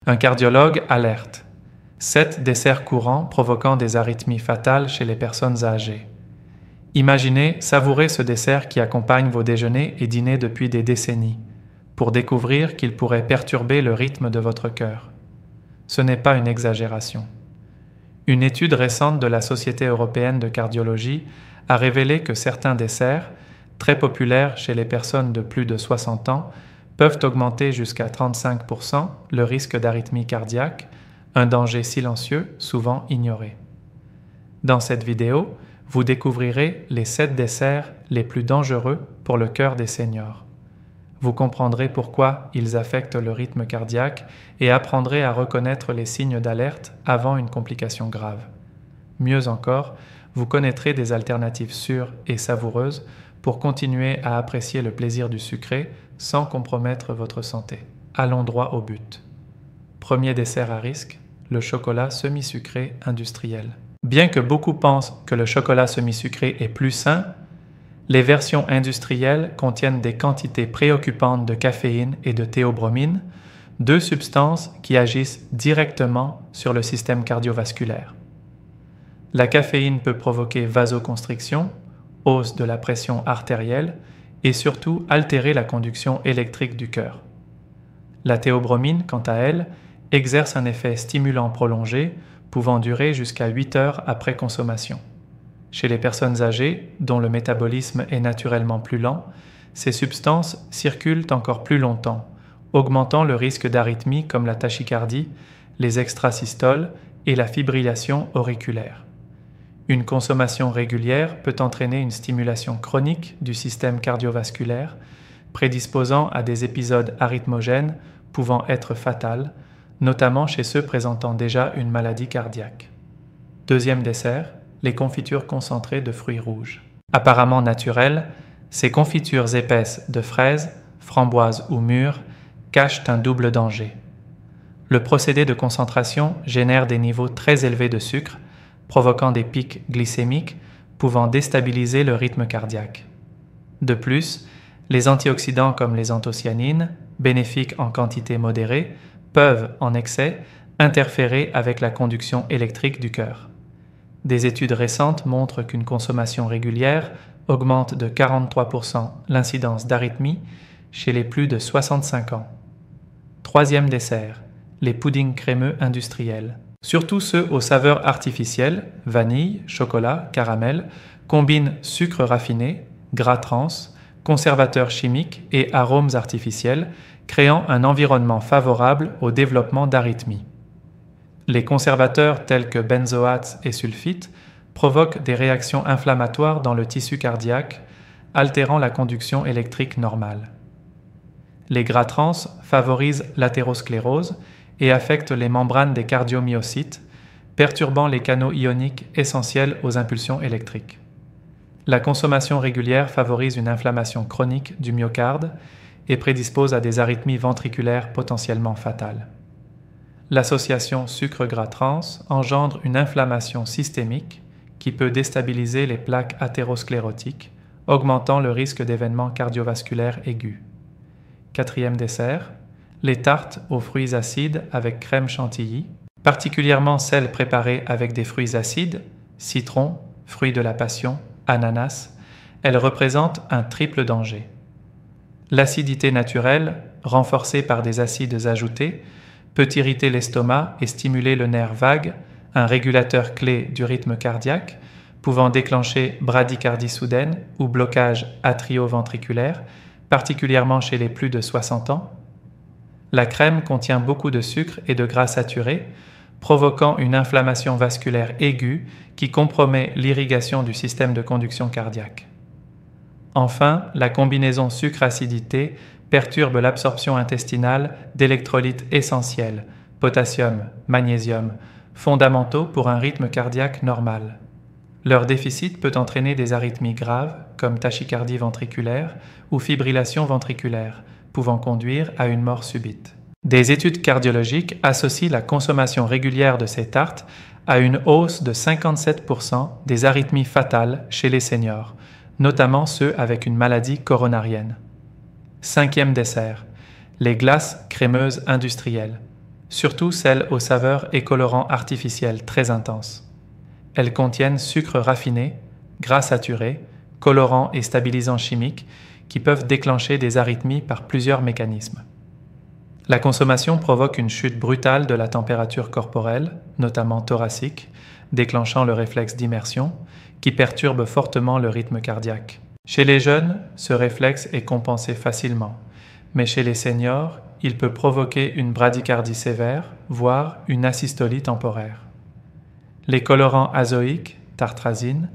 Un cardiologue alerte. 7 desserts courants provoquant des arythmies fatales chez les personnes âgées. Imaginez savourer ce dessert qui accompagne vos déjeuners et dîners depuis des décennies, pour découvrir qu'il pourrait perturber le rythme de votre cœur. Ce n'est pas une exagération. Une étude récente de la Société européenne de cardiologie a révélé que certains desserts, très populaires chez les personnes de plus de 60 ans, peuvent augmenter jusqu'à 35% le risque d'arythmie cardiaque, un danger silencieux souvent ignoré. Dans cette vidéo, vous découvrirez les 7 desserts les plus dangereux pour le cœur des seniors. Vous comprendrez pourquoi ils affectent le rythme cardiaque et apprendrez à reconnaître les signes d'alerte avant une complication grave. Mieux encore, vous connaîtrez des alternatives sûres et savoureuses pour continuer à apprécier le plaisir du sucré sans compromettre votre santé. Allons droit au but. Premier dessert à risque, le chocolat semi-sucré industriel. Bien que beaucoup pensent que le chocolat semi-sucré est plus sain, les versions industrielles contiennent des quantités préoccupantes de caféine et de théobromine, 2 substances qui agissent directement sur le système cardiovasculaire. La caféine peut provoquer vasoconstriction, hausse de la pression artérielle et surtout altérer la conduction électrique du cœur. La théobromine, quant à elle, exerce un effet stimulant prolongé pouvant durer jusqu'à 8 heures après consommation. Chez les personnes âgées, dont le métabolisme est naturellement plus lent, ces substances circulent encore plus longtemps, augmentant le risque d'arythmies comme la tachycardie, les extrasystoles et la fibrillation auriculaire. Une consommation régulière peut entraîner une stimulation chronique du système cardiovasculaire, prédisposant à des épisodes arythmogènes pouvant être fatals, notamment chez ceux présentant déjà une maladie cardiaque. Deuxième dessert, les confitures concentrées de fruits rouges. Apparemment naturelles, ces confitures épaisses de fraises, framboises ou mûres cachent un double danger. Le procédé de concentration génère des niveaux très élevés de sucre, provoquant des pics glycémiques pouvant déstabiliser le rythme cardiaque. De plus, les antioxydants comme les anthocyanines, bénéfiques en quantité modérée, peuvent, en excès, interférer avec la conduction électrique du cœur. Des études récentes montrent qu'une consommation régulière augmente de 43% l'incidence d'arythmie chez les plus de 65 ans. Troisième dessert, les puddings crémeux industriels. Surtout ceux aux saveurs artificielles, vanille, chocolat, caramel, combinent sucre raffiné, gras trans, conservateurs chimiques et arômes artificiels, créant un environnement favorable au développement d'arythmies. Les conservateurs tels que benzoates et sulfites provoquent des réactions inflammatoires dans le tissu cardiaque, altérant la conduction électrique normale. Les gras trans favorisent l'athérosclérose et affectent les membranes des cardiomyocytes, perturbant les canaux ioniques essentiels aux impulsions électriques. La consommation régulière favorise une inflammation chronique du myocarde et prédispose à des arythmies ventriculaires potentiellement fatales. L'association sucre-gras trans engendre une inflammation systémique qui peut déstabiliser les plaques athérosclérotiques, augmentant le risque d'événements cardiovasculaires aigus. Quatrième dessert, les tartes aux fruits acides avec crème chantilly, particulièrement celles préparées avec des fruits acides, citron, fruits de la passion, ananas, elles représentent un triple danger. L'acidité naturelle, renforcée par des acides ajoutés, peut irriter l'estomac et stimuler le nerf vague, un régulateur clé du rythme cardiaque, pouvant déclencher bradycardie soudaine ou blocage atrioventriculaire, particulièrement chez les plus de 60 ans. La crème contient beaucoup de sucre et de gras saturés, provoquant une inflammation vasculaire aiguë qui compromet l'irrigation du système de conduction cardiaque. Enfin, la combinaison sucre-acidité perturbe l'absorption intestinale d'électrolytes essentiels, potassium, magnésium, fondamentaux pour un rythme cardiaque normal. Leur déficit peut entraîner des arythmies graves comme tachycardie ventriculaire ou fibrillation ventriculaire, pouvant conduire à une mort subite. Des études cardiologiques associent la consommation régulière de ces tartes à une hausse de 57% des arythmies fatales chez les seniors, notamment ceux avec une maladie coronarienne. Cinquième dessert, les glaces crémeuses industrielles. surtout celles aux saveurs et colorants artificiels très intenses. Elles contiennent sucres raffinés, gras saturés, colorants et stabilisants chimiques qui peuvent déclencher des arythmies par plusieurs mécanismes. La consommation provoque une chute brutale de la température corporelle, notamment thoracique, déclenchant le réflexe d'immersion, qui perturbe fortement le rythme cardiaque. Chez les jeunes, ce réflexe est compensé facilement, mais chez les seniors, il peut provoquer une bradycardie sévère, voire une asystolie temporaire. Les colorants azoïques, tartrazine,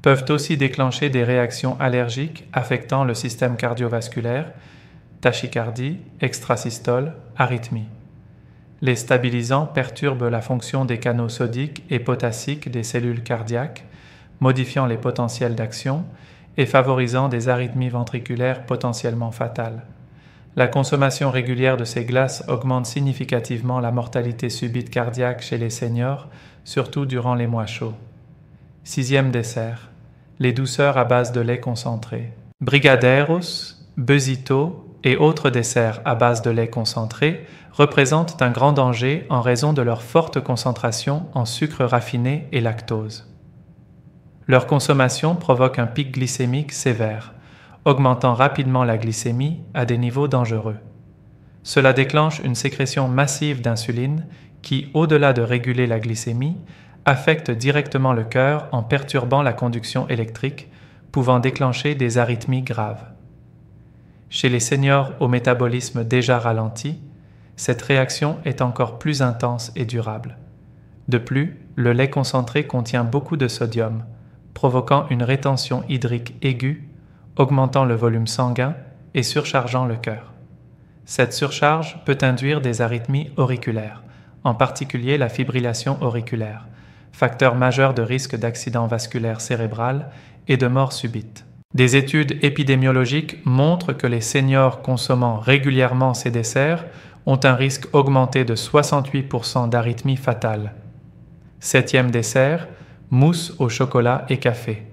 peuvent aussi déclencher des réactions allergiques affectant le système cardiovasculaire, tachycardie, extrasystole, arythmie. Les stabilisants perturbent la fonction des canaux sodiques et potassiques des cellules cardiaques, modifiant les potentiels d'action et favorisant des arythmies ventriculaires potentiellement fatales. La consommation régulière de ces glaces augmente significativement la mortalité subite cardiaque chez les seniors, surtout durant les mois chauds. 6e dessert, les douceurs à base de lait concentré. Brigadeiros, Besito et autres desserts à base de lait concentré représentent un grand danger en raison de leur forte concentration en sucre raffiné et lactose. Leur consommation provoque un pic glycémique sévère, augmentant rapidement la glycémie à des niveaux dangereux. Cela déclenche une sécrétion massive d'insuline qui, au-delà de réguler la glycémie, affecte directement le cœur en perturbant la conduction électrique, pouvant déclencher des arythmies graves. Chez les seniors au métabolisme déjà ralenti, cette réaction est encore plus intense et durable. De plus, le lait concentré contient beaucoup de sodium, provoquant une rétention hydrique aiguë, augmentant le volume sanguin et surchargeant le cœur. Cette surcharge peut induire des arythmies auriculaires, en particulier la fibrillation auriculaire, facteur majeur de risque d'accident vasculaire cérébral et de mort subite. Des études épidémiologiques montrent que les seniors consommant régulièrement ces desserts ont un risque augmenté de 68% d'arythmie fatale. 7e dessert, mousse au chocolat et café.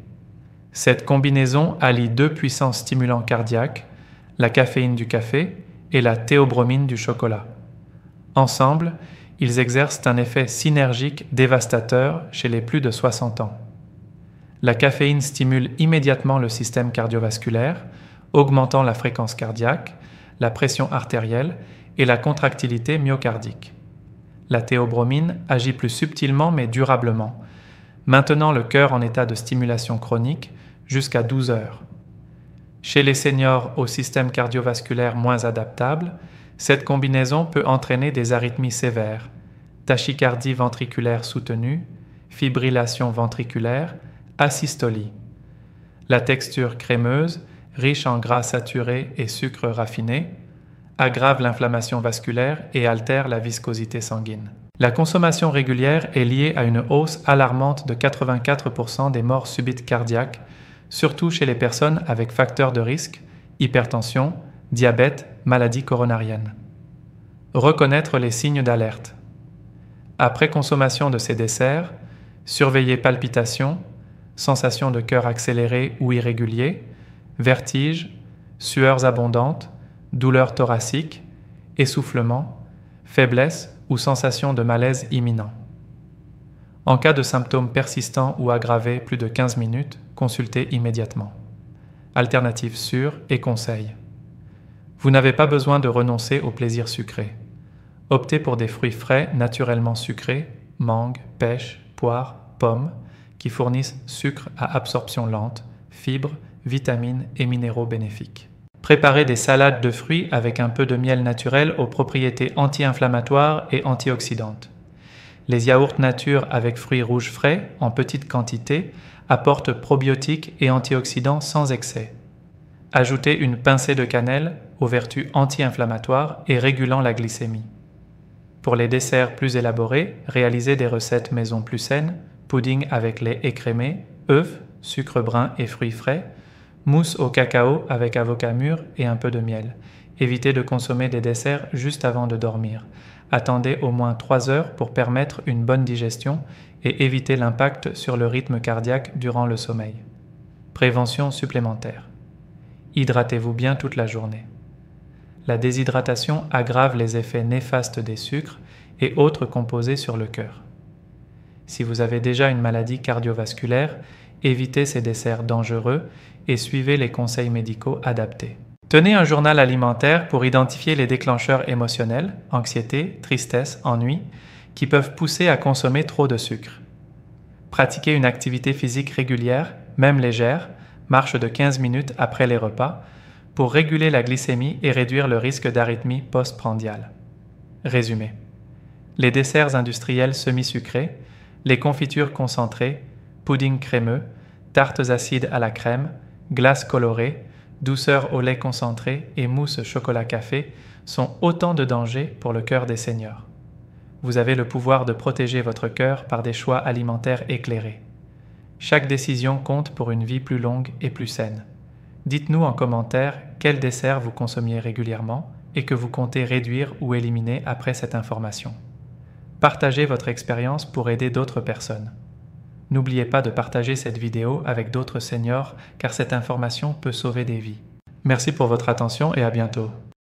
Cette combinaison allie deux puissants stimulants cardiaques, la caféine du café et la théobromine du chocolat. Ensemble, ils exercent un effet synergique dévastateur chez les plus de 60 ans. La caféine stimule immédiatement le système cardiovasculaire, augmentant la fréquence cardiaque, la pression artérielle et la contractilité myocardique. La théobromine agit plus subtilement mais durablement, maintenant le cœur en état de stimulation chronique jusqu'à 12 heures. Chez les seniors au système cardiovasculaire moins adaptable, cette combinaison peut entraîner des arythmies sévères, tachycardie ventriculaire soutenue, fibrillation ventriculaire, asystolie. La texture crémeuse, riche en gras saturés et sucre raffiné, aggrave l'inflammation vasculaire et altère la viscosité sanguine. La consommation régulière est liée à une hausse alarmante de 84% des morts subites cardiaques, surtout chez les personnes avec facteurs de risque, hypertension, diabète, maladie coronarienne. Reconnaître les signes d'alerte. Après consommation de ces desserts, surveillez palpitations, sensations de cœur accéléré ou irrégulier, vertiges, sueurs abondantes, douleurs thoraciques, essoufflement, faiblesse ou sensation de malaise imminent. En cas de symptômes persistants ou aggravés plus de 15 minutes, consultez immédiatement. Alternatives sûres et conseils. Vous n'avez pas besoin de renoncer au plaisir sucré. Optez pour des fruits frais naturellement sucrés, mangue, pêche, poire, pommes, qui fournissent sucre à absorption lente, fibres, vitamines et minéraux bénéfiques. Préparez des salades de fruits avec un peu de miel naturel aux propriétés anti-inflammatoires et antioxydantes. Les yaourts nature avec fruits rouges frais, en petite quantité, apportent probiotiques et antioxydants sans excès. Ajoutez une pincée de cannelle aux vertus anti-inflammatoires et régulant la glycémie. Pour les desserts plus élaborés, réalisez des recettes maison plus saines, pudding avec lait écrémé, œufs, sucre brun et fruits frais, mousse au cacao avec avocat mûr et un peu de miel. Évitez de consommer des desserts juste avant de dormir. Attendez au moins 3 heures pour permettre une bonne digestion et éviter l'impact sur le rythme cardiaque durant le sommeil. Prévention supplémentaire. Hydratez-vous bien toute la journée. La déshydratation aggrave les effets néfastes des sucres et autres composés sur le cœur. Si vous avez déjà une maladie cardiovasculaire, évitez ces desserts dangereux et suivez les conseils médicaux adaptés. Tenez un journal alimentaire pour identifier les déclencheurs émotionnels, anxiété, tristesse, ennui, qui peuvent pousser à consommer trop de sucre. Pratiquez une activité physique régulière, même légère, marche de 15 minutes après les repas, pour réguler la glycémie et réduire le risque d'arythmie postprandiale. Résumé. Les desserts industriels semi-sucrés, les confitures concentrées, pudding crémeux, tartes acides à la crème, glaces colorées, douceur au lait concentré et mousse chocolat café sont autant de dangers pour le cœur des seniors. Vous avez le pouvoir de protéger votre cœur par des choix alimentaires éclairés. Chaque décision compte pour une vie plus longue et plus saine. Dites-nous en commentaire quel dessert vous consommiez régulièrement et que vous comptez réduire ou éliminer après cette information. Partagez votre expérience pour aider d'autres personnes. N'oubliez pas de partager cette vidéo avec d'autres seniors car cette information peut sauver des vies. Merci pour votre attention et à bientôt.